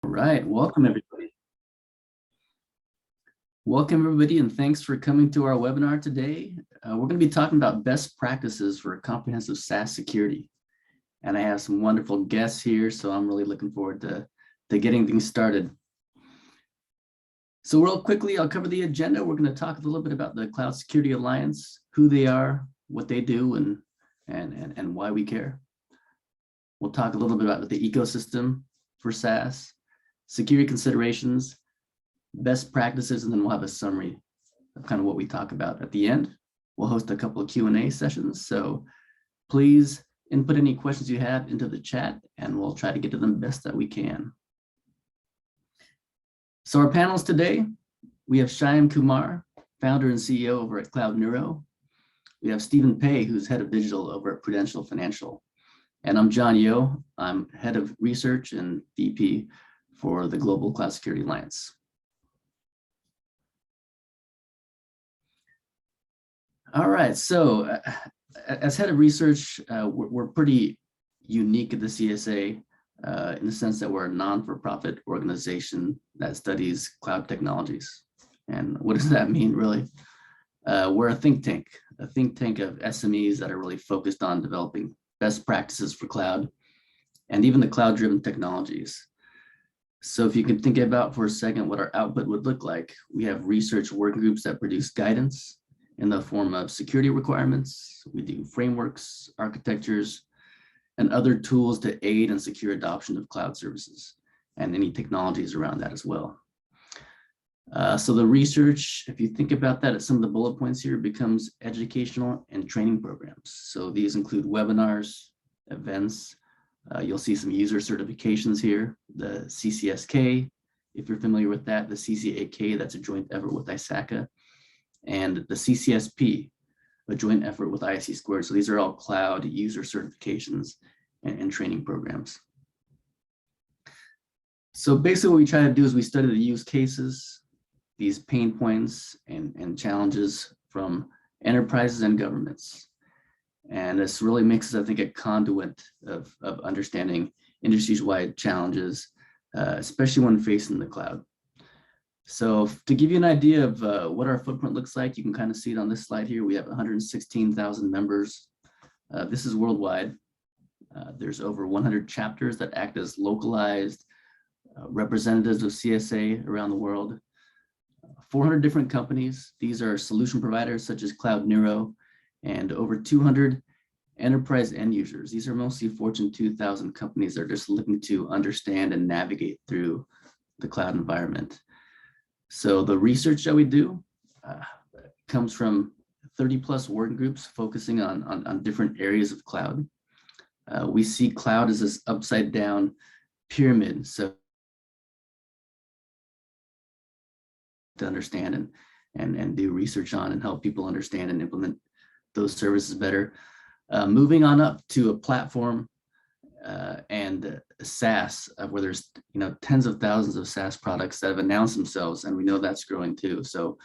right, welcome everybody. Welcome everybody, and thanks for coming to our webinar today. We're going to be talking about best practices for comprehensive SaaS security. And I have some wonderful guests here, so I'm really looking forward to getting things started. So real quickly, I'll cover the agenda. We're going to talk a little bit about the Cloud Security Alliance, who they are, what they do, and why we care. We'll talk a little bit about the ecosystem for SaaS, security considerations, best practices, and then we'll have a summary of kind of what we talk about at the end. We'll host a couple of Q&A sessions, so please input any questions you have into the chat, and we'll try to get to them best that we can. So our panels today, we have Shyam Kumar, founder and CEO over at CloudNuro. We have Stephen Pei, who's head of digital over at Prudential Financial. And I'm John Yeoh. I'm head of research and VP for the Global Cloud Security Alliance. All right, so as head of research, we're pretty unique at the CSA in the sense that we're a non-for-profit organization that studies cloud technologies. And what does that mean, really? We're a think tank of SMEs that are really focused on developing best practices for cloud and even the cloud-driven technologies. So if you can think about for a second what our output would look like, we have research working groups that produce guidance in the form of security requirements. We do frameworks, architectures, and other tools to aid and secure adoption of cloud services and any technologies around that as well. So the research, if you think about that at some of the bullet points here, becomes educational and training programs. So these include webinars, events. You'll see some user certifications here, the CCSK, if you're familiar with that, the CCAK, that's a joint effort with ISACA, and the CCSP, a joint effort with ISC Squared. So these are all cloud user certifications and training programs. So basically what we try to do is we study the use cases, these pain points and challenges from enterprises and governments. And this really makes us, I think, a conduit of understanding industries-wide challenges, especially when facing the cloud. So to give you an idea of what our footprint looks like, you can kind of see it on this slide here. We have 116,000 members. This is worldwide. There's over 100 chapters that act as localized representatives of CSA around the world. 400 different companies. These are solution providers such as CloudNuro, and over 200 enterprise end users. These are mostly Fortune 2000 companies that are just looking to understand and navigate through the cloud environment. So the research that we do comes from 30+ working groups focusing on different areas of cloud. We see cloud as this upside down pyramid. So to understand and do research on and help people understand and implement those services better. Moving on up to a platform and SaaS, where there's tens of thousands of SaaS products that have announced themselves, and we know that's growing too. So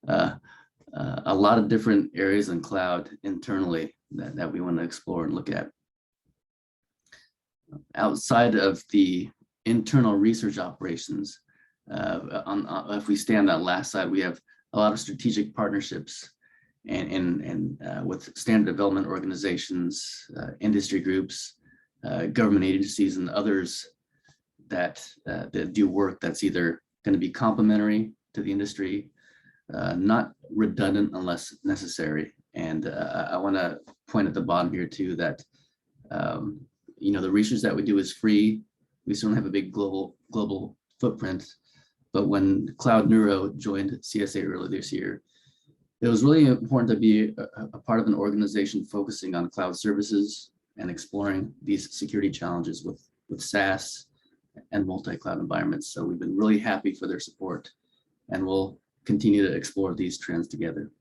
a lot of different areas in cloud internally that we want to explore and look at. Outside of the internal research operations, if we stay on that last side, we have a lot of strategic partnerships and with standard development organizations, industry groups, government agencies, and others that do work that's either going to be complementary to the industry, not redundant unless necessary. And I want to point at the bottom here too that the research that we do is free. We certainly have a big global footprint. But when CloudNuro joined CSA earlier this year, it was really important to be a part of an organization focusing on cloud services and exploring these security challenges with SaaS and multi-cloud environments. So we've been really happy for their support, and we'll continue to explore these trends together.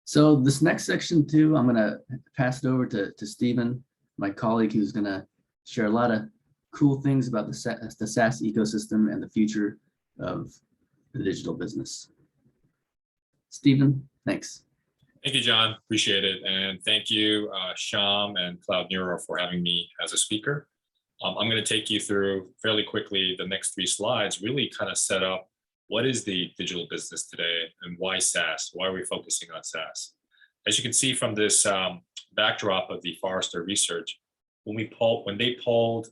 So this next section too, I'm going to pass it over to Stephen, my colleague, who's going to share a lot of cool things about the SaaS ecosystem and the future of the digital business. Stephen, thanks. Thank you, John. Appreciate it. And thank you, Shyam and CloudNuro for having me as a speaker. I'm going to take you through fairly quickly the next 3 slides, really kind of set up what is the digital business today and why SaaS? Why are we focusing on SaaS? As you can see from this backdrop of the Forrester research, when they polled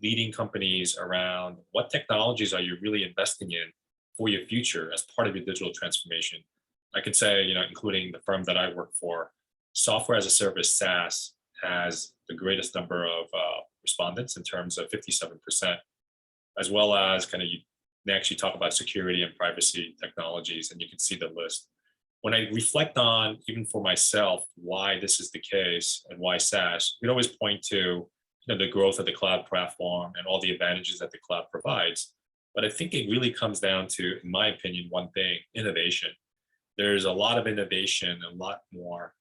leading companies around what technologies are you really investing in for your future as part of your digital transformation, I could say, including the firm that I work for, software as a service SaaS has the greatest number of respondents in terms of 57%, as well as next you talk about security and privacy technologies, and you can see the list. When I reflect on, even for myself, why this is the case and why SaaS, we always point to the growth of the cloud platform and all the advantages that the cloud provides. But I think it really comes down to, in my opinion, one thing: innovation. There's a lot of innovation, a lot more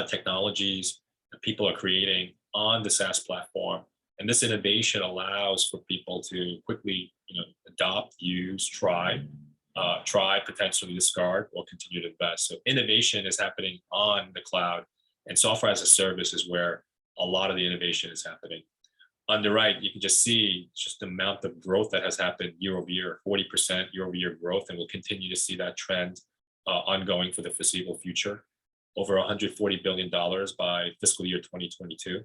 technologies that people are creating on the SaaS platform. And this innovation allows for people to quickly adopt, use, try, potentially discard, or continue to invest. So innovation is happening on the cloud, and software as a service is where a lot of the innovation is happening. On the right, you can just see just the amount of growth that has happened year over year, 40% year over year growth, and we'll continue to see that trend ongoing for the foreseeable future. Over $140 billion by fiscal year 2022,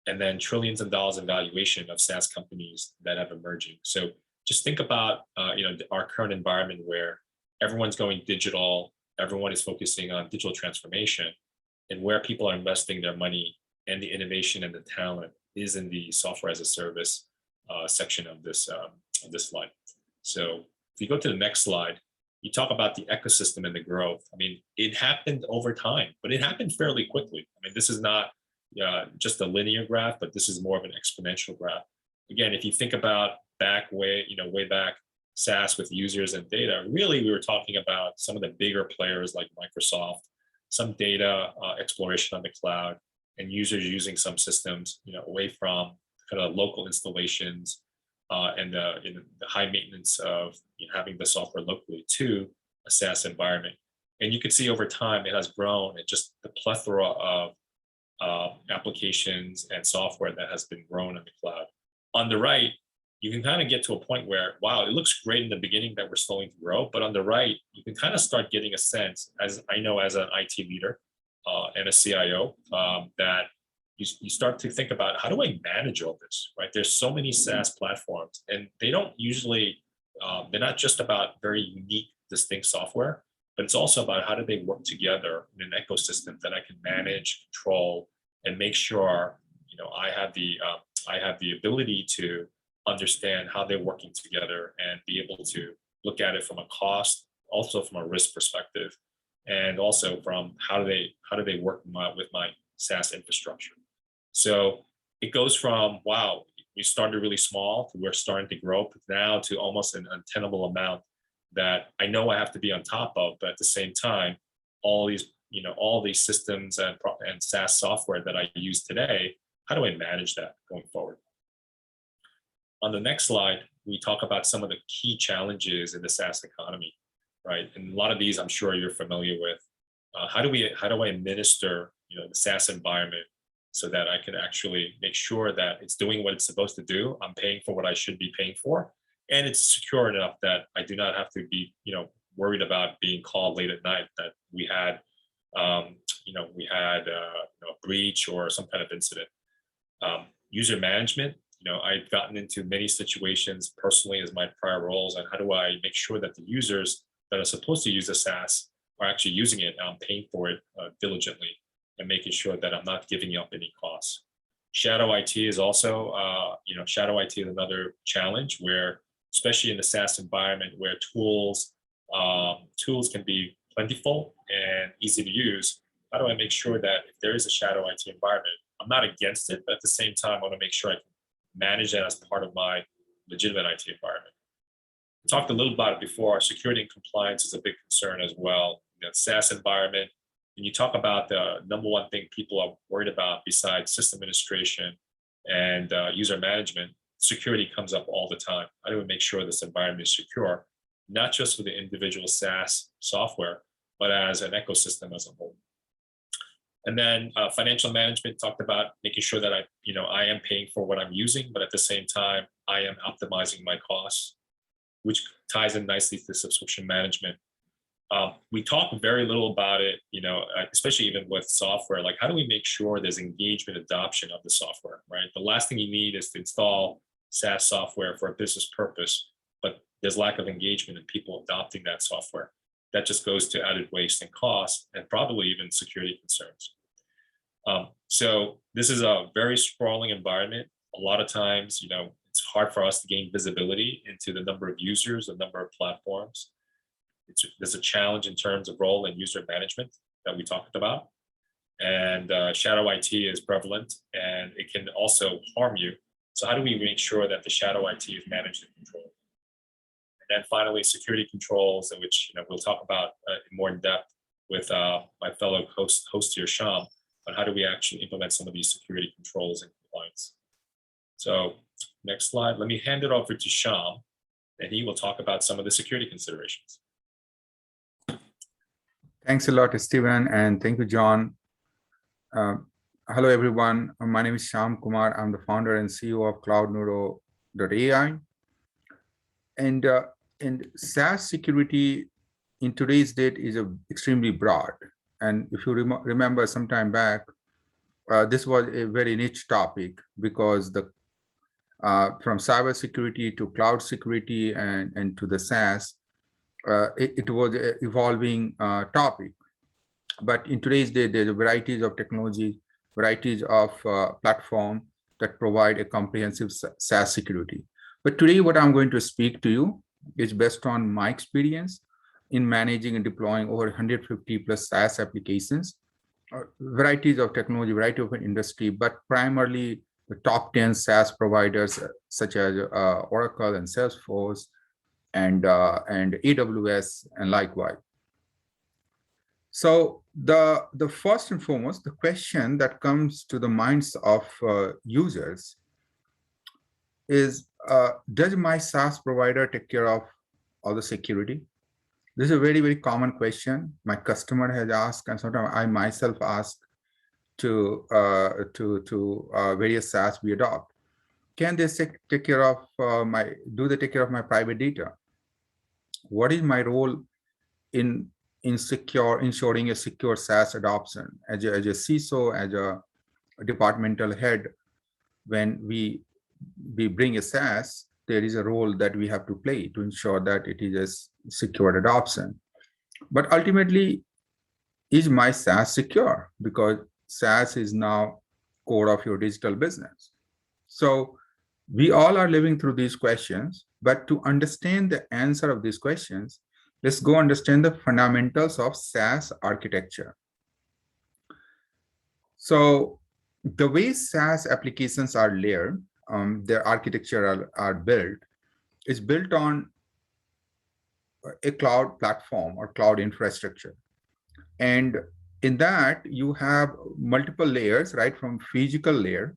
and then trillions of dollars in valuation of SaaS companies that have emerging. So just think about our current environment where everyone's going digital, everyone is focusing on digital transformation, and where people are investing their money and the innovation and the talent is in the software as a service section of this slide. So if you go to the next slide, you talk about the ecosystem and the growth. I mean, it happened over time, but it happened fairly quickly. I mean, this is not just a linear graph, but this is more of an exponential graph. Again, if you think about way back, SaaS with users and data, really we were talking about some of the bigger players like Microsoft, some data exploration on the cloud, and users using some systems, away from kind of local installations and the high maintenance of having the software locally to a SaaS environment. And you can see over time it has grown, and just the plethora of applications and software that has been grown in the cloud. On the right, you can kind of get to a point where, wow, it looks great in the beginning that we're starting to grow, but on the right, you can kind of start getting a sense, as I know as an IT leader and a CIO, that you start to think about, how do I manage all this, right? There's so many SaaS platforms, and they don't usually, they're not just about very unique, distinct software, but it's also about how do they work together in an ecosystem that I can manage, control, and make sure, I have the ability to understand how they're working together and be able to look at it from a cost, also from a risk perspective, and also from how do they work with my SaaS infrastructure. So it goes from, wow, we started really small to we're starting to grow now to almost an untenable amount that I know I have to be on top of, but at the same time, all these systems and SaaS software that I use today, how do I manage that going forward? On the next slide, we talk about some of the key challenges in the SaaS economy, right? And a lot of these I'm sure you're familiar with. How do I administer the SaaS environment so that I can actually make sure that it's doing what it's supposed to do? I'm paying for what I should be paying for, and it's secure enough that I do not have to be worried about being called late at night that we had a breach or some kind of incident. User management. I've gotten into many situations personally as my prior roles on how do I make sure that the users that are supposed to use the SaaS are actually using it, and I'm paying for it diligently, and making sure that I'm not giving up any costs. Shadow IT is also, shadow IT is another challenge where, especially in the SaaS environment where tools can be plentiful and easy to use, how do I make sure that if there is a shadow IT environment, I'm not against it, but at the same time, I want to make sure I can manage that as part of my legitimate IT environment. We talked a little about it before. Security and compliance is a big concern as well. SaaS environment, when you talk about the number one thing people are worried about besides system administration and user management, security comes up all the time. How do we make sure this environment is secure, not just for the individual SaaS software, but as an ecosystem as a whole? And then financial management talked about making sure that I am paying for what I'm using, but at the same time, I am optimizing my costs, which ties in nicely to subscription management. We talk very little about it, especially even with software. Like, how do we make sure there's engagement adoption of the software, right? The last thing you need is to install SaaS software for a business purpose, but there's lack of engagement in people adopting that software. That just goes to added waste and cost, and probably even security concerns. So this is a very sprawling environment. A lot of times, it's hard for us to gain visibility into the number of users, the number of platforms. There's a challenge in terms of role and user management that we talked about. And shadow IT is prevalent, and it can also harm you. So how do we make sure that the shadow IT is managed and controlled? And then finally, security controls, in which we'll talk about more in depth with my fellow host here, Shyam, on how do we actually implement some of these security controls and compliance. So next slide, let me hand it over to Shyam, and he will talk about some of the security considerations. Thanks a lot, Steven, and thank you, John. Hello, everyone. My name is Shyam Kumar. I'm the founder and CEO of CloudNuro.ai. And SaaS security in today's date is extremely broad. And if you remember some time back, this was a very niche topic, because from cybersecurity to cloud security and to the SaaS, it was an evolving topic. But in today's day, there's varieties of technology, varieties of platform that provide a comprehensive SaaS security. But today, what I'm going to speak to you is based on my experience in managing and deploying over 150 plus SaaS applications, varieties of technology, variety of industry, but primarily the top 10 SaaS providers such as Oracle and Salesforce and AWS and likewise. So the first and foremost, the question that comes to the minds of users is, does my SaaS provider take care of all the security? This is a very, very common question my customer has asked, and sometimes I myself ask to various SaaS we adopt. Can they take care of do they take care of my private data? What is my role in ensuring a secure SaaS adoption? As a CISO, as a departmental head, when we bring a SaaS, there is a role that we have to play to ensure that it is a secured adoption. But ultimately, is my SaaS secure? Because SaaS is now core of your digital business. So we all are living through these questions, but to understand the answer of these questions, let's go understand the fundamentals of SaaS architecture. So the way SaaS applications are layered, their architecture are built, is built on a cloud platform or cloud infrastructure. And in that, you have multiple layers, right? From physical layer,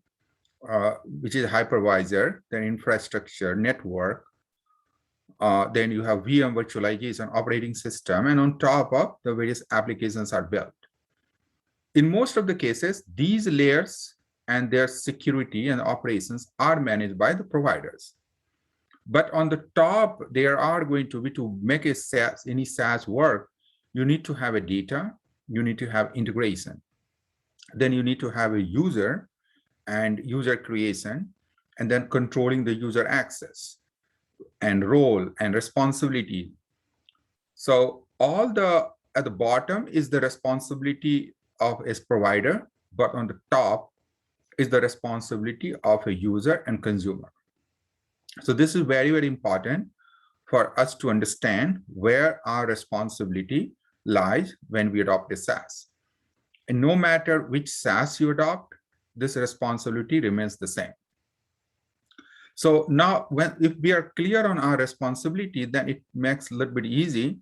which is hypervisor, then infrastructure, network, then you have VM virtualization, operating system, and on top of the various applications are built. In most of the cases, these layers and their security and operations are managed by the providers. But on the top, there are going to be, to make a SaaS, any SaaS work, you need to have a data, you need to have integration. Then you need to have a user and user creation, and then controlling the user access and role and responsibility. So all at the bottom is the responsibility of a provider, but on the top is the responsibility of a user and consumer. So this is very, very important for us to understand where our responsibility lies when we adopt a SaaS. And no matter which SaaS you adopt, this responsibility remains the same. So now, if we are clear on our responsibility, then it makes a little bit easy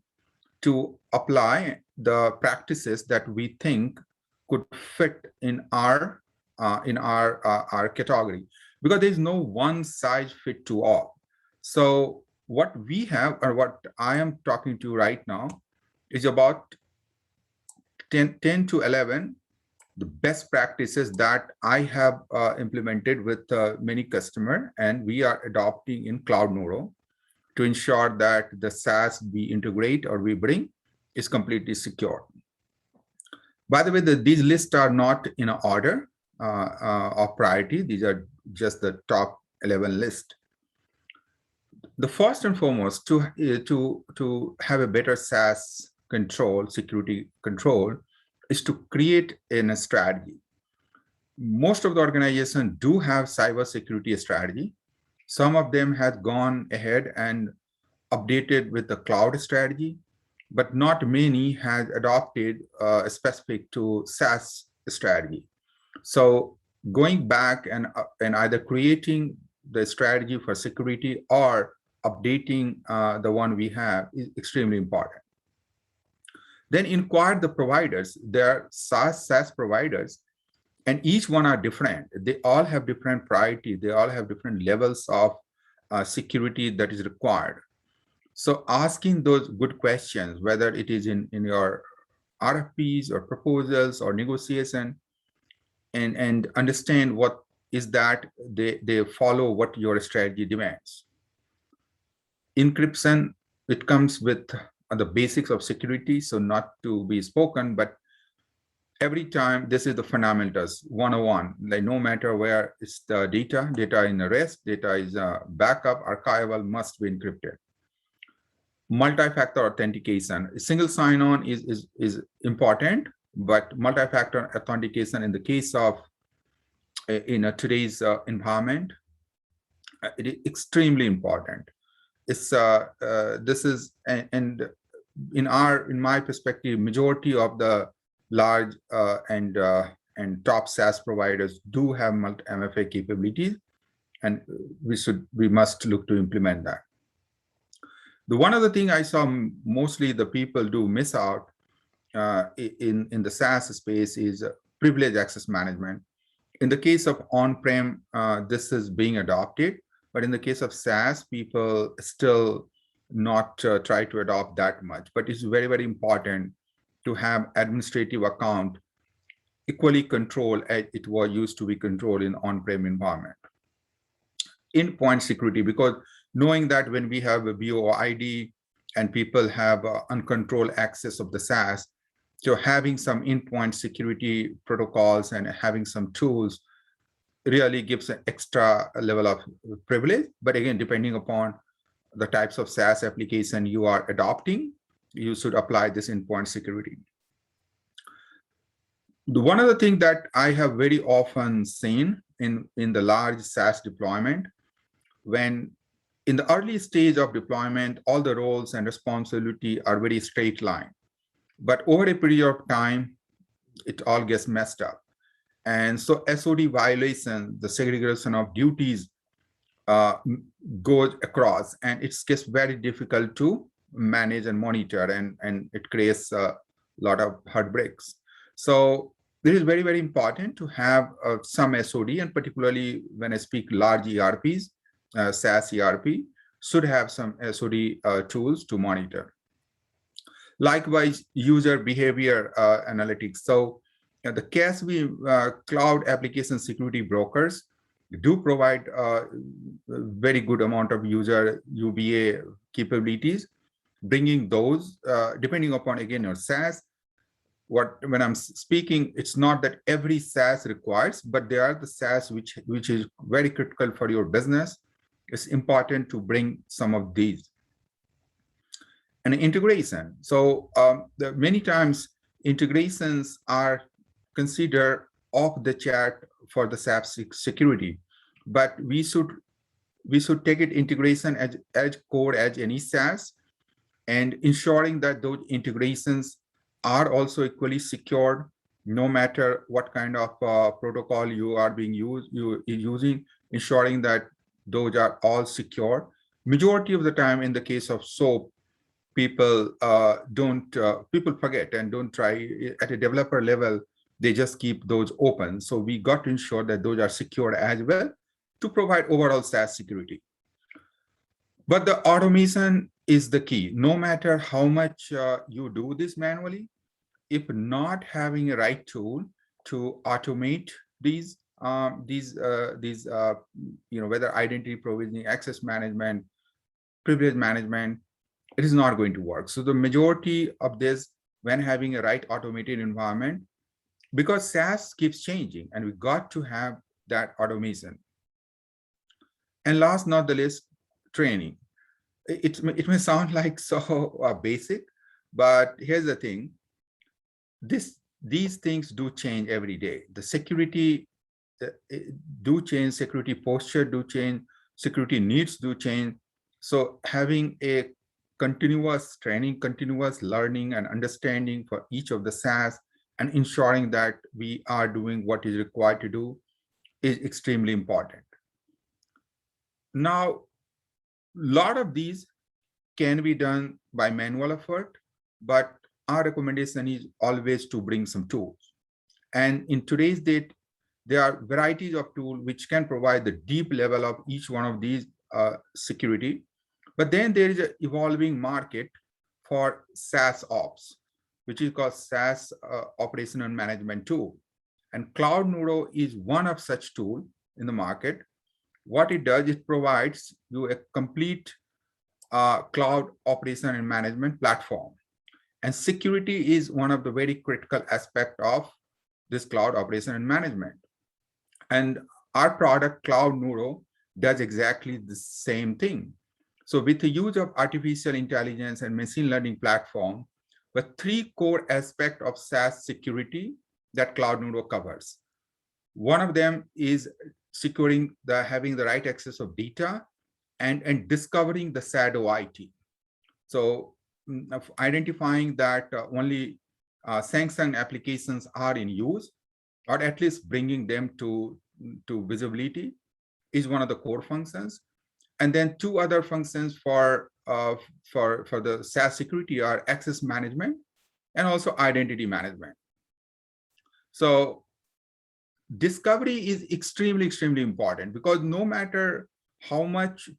to apply the practices that we think could fit in our category, because there is no one size fit to all. So what we have, or what I am talking to right now, is about 10 to 11 the best practices that I have implemented with many customers, and we are adopting in CloudNuro to ensure that the SaaS we integrate or we bring is completely secure. By the way, these lists are not in an order of priority. These are just the top 11 list. The first and foremost, to have a better SaaS control, security control, is to create a strategy. Most of the organizations do have cybersecurity strategy. Some of them have gone ahead and updated with the cloud strategy, but not many has adopted specific to SaaS strategy. So going back and either creating the strategy for security or updating the one we have is extremely important. Then inquire the providers. There are SaaS providers, and each one are different. They all have different priority. They all have different levels of security that is required. So asking those good questions, whether it is in your RFPs or proposals or negotiation, and understand what is that they follow what your strategy demands. Encryption, it comes with the basics of security, so not to be spoken, but every time this is the fundamentals 101. Like no matter where it's the data in the rest, data is backup, archival, must be encrypted. Multi-factor authentication, single sign-on is important, but multi-factor authentication in the case of in today's environment, it is extremely important. It's this is and in my perspective, majority of the large and top SaaS providers do have multi-MFA capabilities, and we must look to implement that. The one other thing I saw mostly the people do miss out in the SaaS space is privileged access management. In the case of on-prem, this is being adopted, but in the case of SaaS, people still not try to adopt that much. But it's very, very important to have administrative account equally controlled as it was used to be controlled in on-prem environment. Endpoint security, because knowing that when we have a BOID and people have uncontrolled access of the SaaS, so having some endpoint security protocols and having some tools really gives an extra level of privilege. But again, depending upon the types of SaaS application you are adopting, you should apply this endpoint security. The one other thing that I have very often seen in the large SaaS deployment, when in the early stage of deployment, all the roles and responsibility are very straight line. But over a period of time, it all gets messed up. And so SOD violation, the segregation of duties goes across, and it gets very difficult to manage and monitor, and it creates a lot of heartbreaks. So it is very, very important to have some SOD, and particularly when I speak large ERPs, SaaS ERP should have some SOD tools to monitor. Likewise, user behavior analytics. So the CASB cloud application security brokers do provide a very good amount of user UBA capabilities. Bringing those, depending upon, again, your SaaS, when I'm speaking, it's not that every SaaS requires, but there are the SaaS which is very critical for your business. It's important to bring some of these. And integration. So many times integrations are considered off the chart for the SaaS security, but we should take it integration as core as any SaaS, and ensuring that those integrations are also equally secured, no matter what kind of protocol you are using, ensuring that those are all secure. Majority of the time, in the case of SOAP, people people forget and don't try at a developer level. They just keep those open. So we got to ensure that those are secured as well to provide overall SaaS security. But the automation is the key. No matter how much you do this manually, if not having a right tool, to automate these whether identity provisioning, access management, privilege management, it is not going to work. So the majority of this, when having a right automated environment, because SaaS keeps changing and we got to have that automation. And last not the least, training. It may sound like so basic, but here's the thing. These things do change every day. The security do change, security posture do change, security needs do change. So having a continuous training, continuous learning and understanding for each of the SaaS and ensuring that we are doing what is required to do is extremely important. Now, a lot of these can be done by manual effort, but our recommendation is always to bring some tools. And in today's date, there are varieties of tools which can provide the deep level of each one of these security. But then there is an evolving market for SaaS ops, which is called SaaS operational management tool. And CloudNuro is one of such tools in the market. What it does, it provides you a complete cloud operation and management platform. And security is one of the very critical aspects of this cloud operation and management. And our product, CloudNuro, does exactly the same thing. So with the use of artificial intelligence and machine learning platform, the three core aspects of SaaS security that CloudNuro covers. One of them is securing having the right access of data and discovering the shadow IT. So identifying that only sanctioned applications are in use, or at least bringing them to visibility is one of the core functions. And then two other functions for the SaaS security are access management and also identity management. So discovery is extremely important, because no matter how much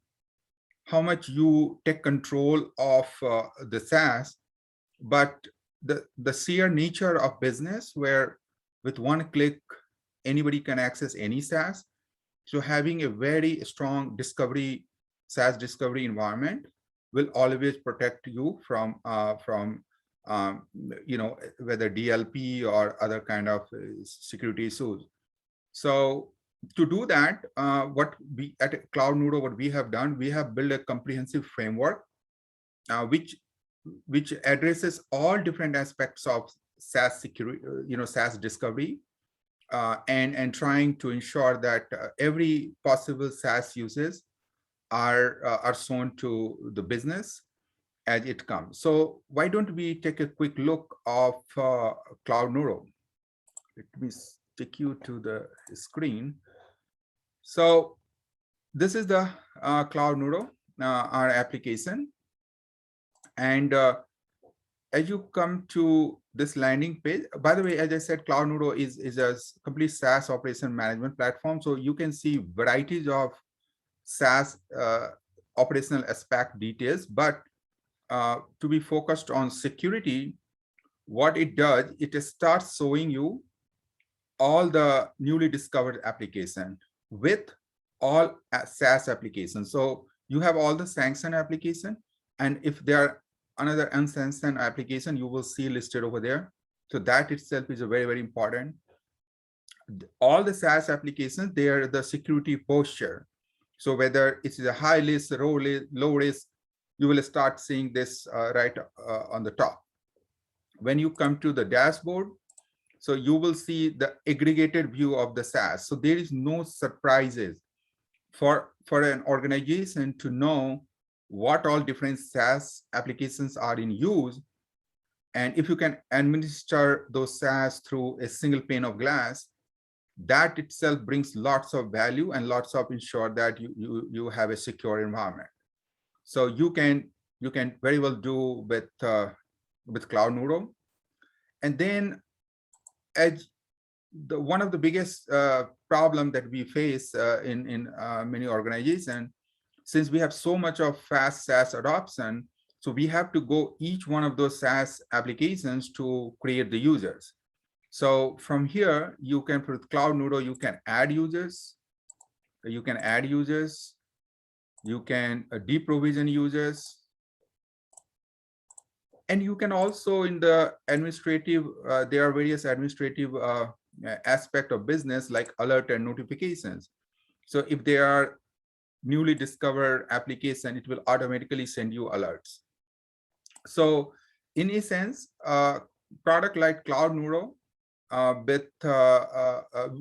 you take control of the SaaS, but the sheer nature of business where with one click anybody can access any SaaS, so having a very strong SaaS discovery environment will always protect you from whether DLP or other kind of security issues. So to do that, what we at CloudNuro, what we have done, we have built a comprehensive framework which addresses all different aspects of SaaS security, SaaS discovery, and trying to ensure that every possible SaaS uses are shown to the business as it comes. So why don't we take a quick look of CloudNuro? Let me take you to the screen. So this is the CloudNuro, our application. And as you come to this landing page, by the way, as I said, CloudNuro is a complete SaaS operation management platform. So you can see varieties of SaaS operational aspect details, but to be focused on security, what it does, it starts showing you all the newly discovered application with all SaaS applications. So you have all the sanctioned application, and if there are another unsanctioned application, you will see listed over there. So that itself is a very important. All the SaaS applications, they are the security posture. So whether it's a high risk, low risk, you will start seeing this right on the top. When you come to the dashboard, so you will see the aggregated view of the SaaS. So there is no surprises for an organization to know what all different SaaS applications are in use. And if you can administer those SaaS through a single pane of glass, that itself brings lots of value and lots of ensure that you have a secure environment. So you can very well do with CloudNuro. And then as one of the biggest problem that we face in many organizations, since we have so much of fast SaaS adoption, so we have to go each one of those SaaS applications to create the users. So from here, you can put CloudNuro, you can add users, you can deprovision users, and you can also in the administrative, there are various administrative aspect of business like alert and notifications. So if they are newly discovered application, it will automatically send you alerts. So in a sense, product like CloudNuro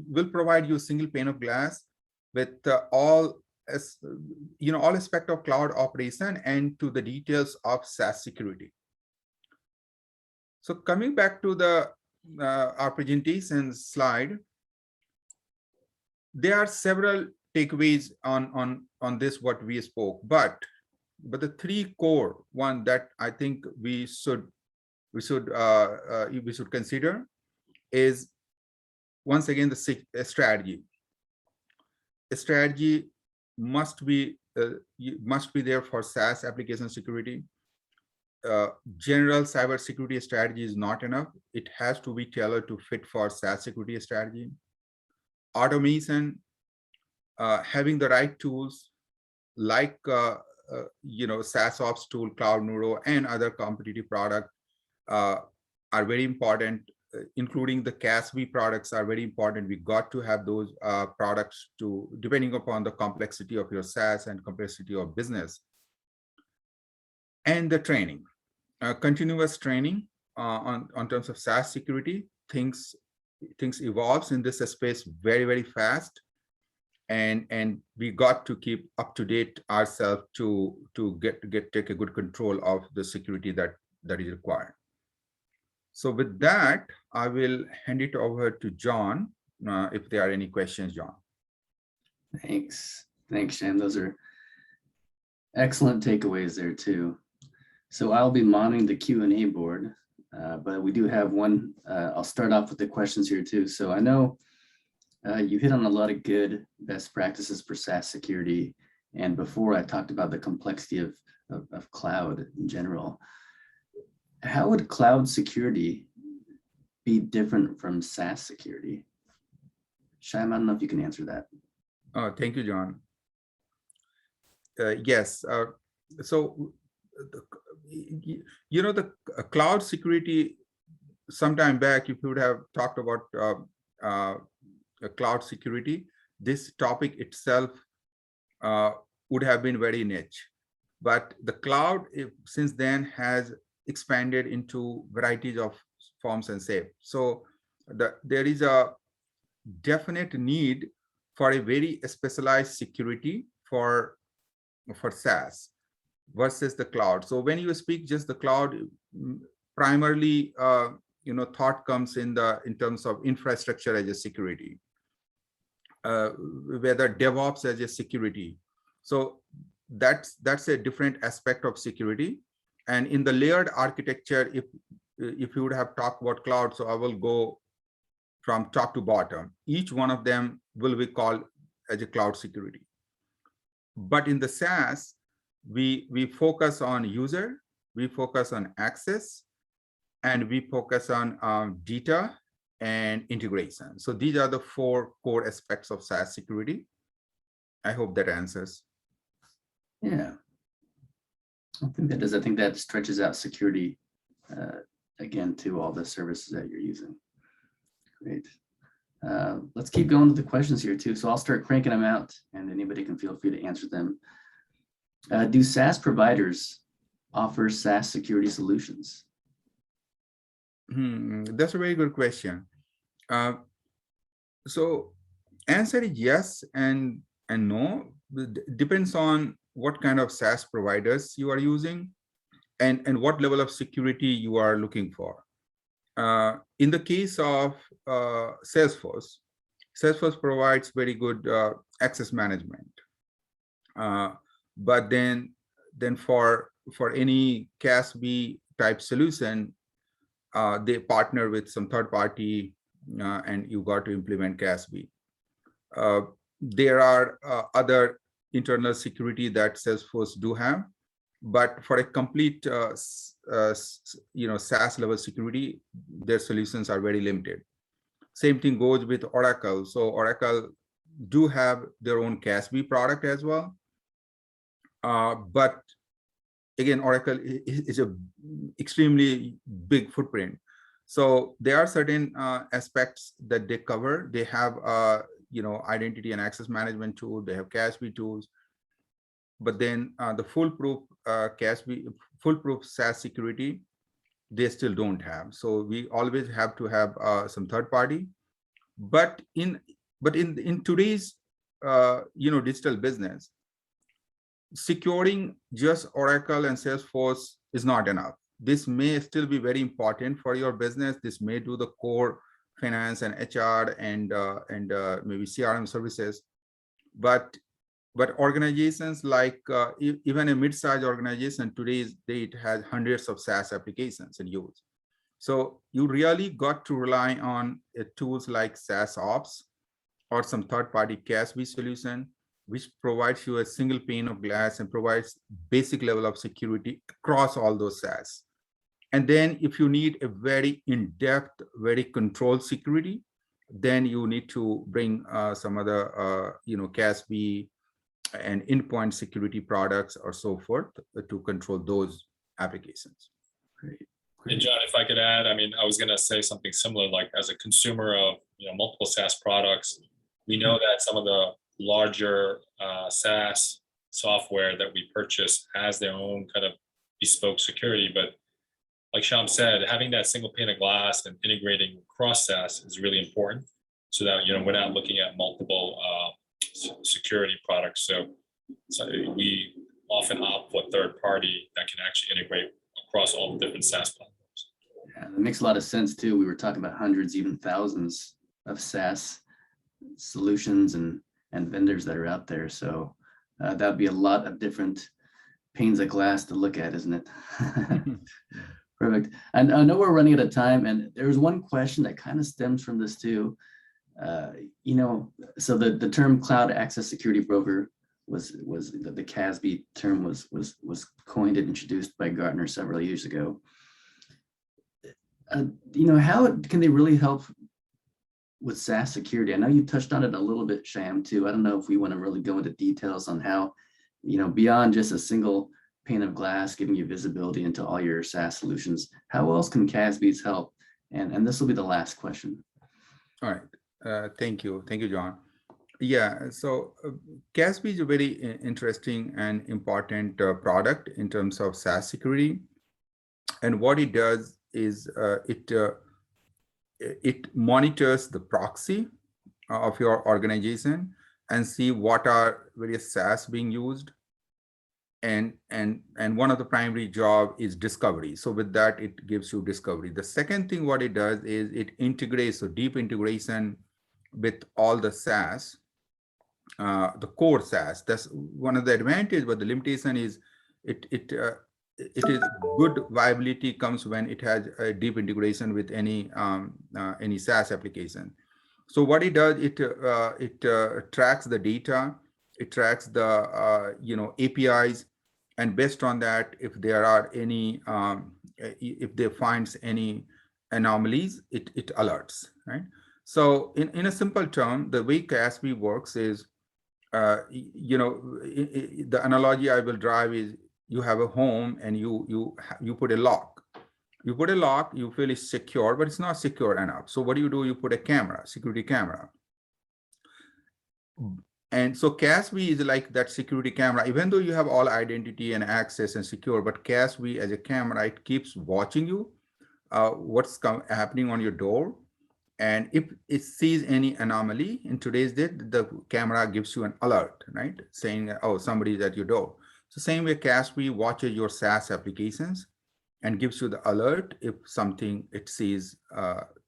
will provide you a single pane of glass with all aspect of cloud operation and to the details of SaaS security. So coming back to the our presentation slide, there are several takeaways on this what we spoke, but the three core one that I think we should consider is, once again, the strategy. A strategy must be there for SaaS application security. General cybersecurity strategy is not enough. It has to be tailored to fit for SaaS security strategy. Automation, having the right tools like SaaS ops tool, CloudNuro, and other competitive product are very important, including the CASB products are very important. We got to have those products to, depending upon the complexity of your SaaS and complexity of business. And the training, continuous training on terms of SaaS security. Things evolves in this space very, very fast. And we got to keep up to date ourselves to take a good control of the security that is required. So with that, I will hand it over to John if there are any questions, John. Thanks, Shyam. Those are excellent takeaways there too. So I'll be monitoring the Q&A board, but we do have one. I'll start off with the questions here too. So I know you hit on a lot of good best practices for SaaS security. And before I talked about the complexity of cloud in general. How would cloud security be different from SaaS security? Shyam, I don't know if you can answer that. Thank you, John. Yes. So, the cloud security, sometime back, if you would have talked about cloud security, this topic itself would have been very niche. But the cloud, since then, has expanded into varieties of forms and shapes. So there is a definite need for a very specialized security for SaaS versus the cloud. So when you speak just the cloud, primarily thought comes in terms of infrastructure as a security, whether DevOps as a security. So that's a different aspect of security. And in the layered architecture, if you would have talked about cloud, so I will go from top to bottom. Each one of them will be called as a cloud security. But in the SaaS, we focus on user, we focus on access, and we focus on data and integration. So these are the four core aspects of SaaS security. I hope that answers. Yeah. I think that does. I think that stretches out security again to all the services that you're using. Great. Let's keep going with the questions here too. So I'll start cranking them out, and anybody can feel free to answer them. Do SaaS providers offer SaaS security solutions? That's a very good question. So answer is yes and no. It depends on what kind of SaaS providers you are using and what level of security you are looking for. In the case of Salesforce provides very good access management. But then for any CASB type solution, they partner with some third party and you got to implement CASB. There are other internal security that Salesforce do have, but for a complete SaaS level security, their solutions are very limited. Same thing goes with Oracle. So Oracle do have their own CASB product as well. But again, Oracle is a extremely big footprint. So there are certain aspects that they cover. They have, identity and access management tool. They have CASB tools. But then the foolproof CASB, foolproof SaaS security, they still don't have. So we always have to have some third party. But in today's digital business, securing just Oracle and Salesforce is not enough. This may still be very important for your business. This may do the core finance and HR and maybe CRM services, but organizations like even a mid-sized organization today's date has hundreds of SaaS applications in use. So you really got to rely on tools like SaaS Ops or some third-party CASB solution, which provides you a single pane of glass and provides basic level of security across all those SaaS. And then if you need a very in-depth, very controlled security, then you need to bring some other, CASB and endpoint security products or so forth to control those applications. Great. And John, if I could add, I was going to say something similar, like as a consumer of multiple SaaS products, we know that some of the larger SaaS software that we purchase has their own kind of bespoke security. But like Shyam said, having that single pane of glass and integrating cross SaaS is really important, so that we're not looking at multiple security products. So we often opt for third party that can actually integrate across all the different SaaS platforms. Yeah, that makes a lot of sense too. We were talking about hundreds, even thousands of SaaS solutions and vendors that are out there. So that would be a lot of different panes of glass to look at, isn't it? Perfect. And I know we're running out of time, and there was one question that kind of stems from this too. So the term cloud access security broker was the CASB term was coined and introduced by Gartner several years ago. How can they really help with SaaS security? I know you touched on it a little bit, Shyam, too. I don't know if we want to really go into details on how, beyond just a single pane of glass giving you visibility into all your SaaS solutions, how else can CASBs help? And this will be the last question. All right. Thank you, John. Yeah, so CASB is a very interesting and important product in terms of SaaS security. And what it does is it monitors the proxy of your organization and see what are various SaaS being used. And one of the primary job is discovery. So with that, it gives you discovery. The second thing what it does is it integrates, so deep integration with all the SaaS, the core SaaS. That's one of the advantages, but the limitation is it is good viability comes when it has a deep integration with any SaaS application. So what it does, it tracks the data, it tracks the APIs, and based on that, if there are any, if they finds any anomalies, it alerts, right? So in a simple term, the way CASB works is, the analogy I will drive is you have a home and you put a lock. You put a lock, you feel it's secure, but it's not secure enough. So what do? You put a camera, security camera. And so CASB is like that security camera, even though you have all identity and access and secure, but CASB as a camera, it keeps watching you, what's happening on your door. And if it sees any anomaly in today's day, the camera gives you an alert, right? Saying, oh, somebody's at your door. So same way CASB watches your SaaS applications and gives you the alert if something it sees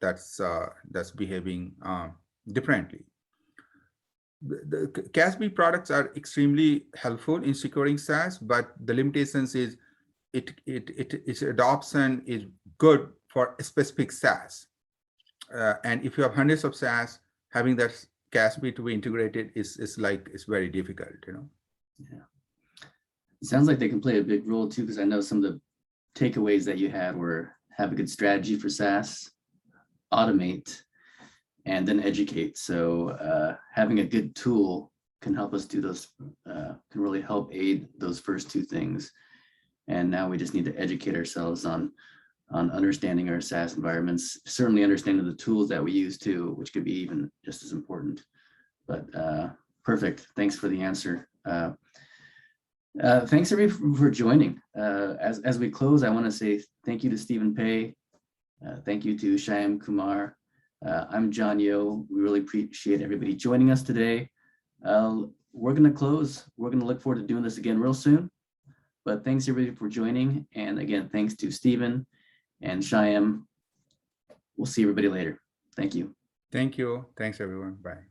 that's behaving differently. The CASB products are extremely helpful in securing SaaS, but the limitations is its adoption is good for a specific SaaS. And if you have hundreds of SaaS, having that CASB to be integrated is very difficult, Yeah. It sounds like they can play a big role too, because I know some of the takeaways that you had were have a good strategy for SaaS, automate, and then educate. So having a good tool can help us do those, can really help aid those first two things. And now we just need to educate ourselves on understanding our SaaS environments, certainly understanding the tools that we use too, which could be even just as important. But perfect. Thanks for the answer. Thanks everybody for joining. As we close, I want to say thank you to Stephen Pei. Thank you to Shyam, Kumar. I'm John Yeoh. We really appreciate everybody joining us today. We're going to close. We're going to look forward to doing this again real soon. But thanks everybody for joining. And again, thanks to Stephen and Shyam. We'll see everybody later. Thank you. Thank you. Thanks, everyone. Bye.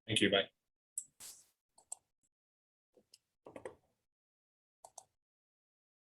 Thank you. Bye.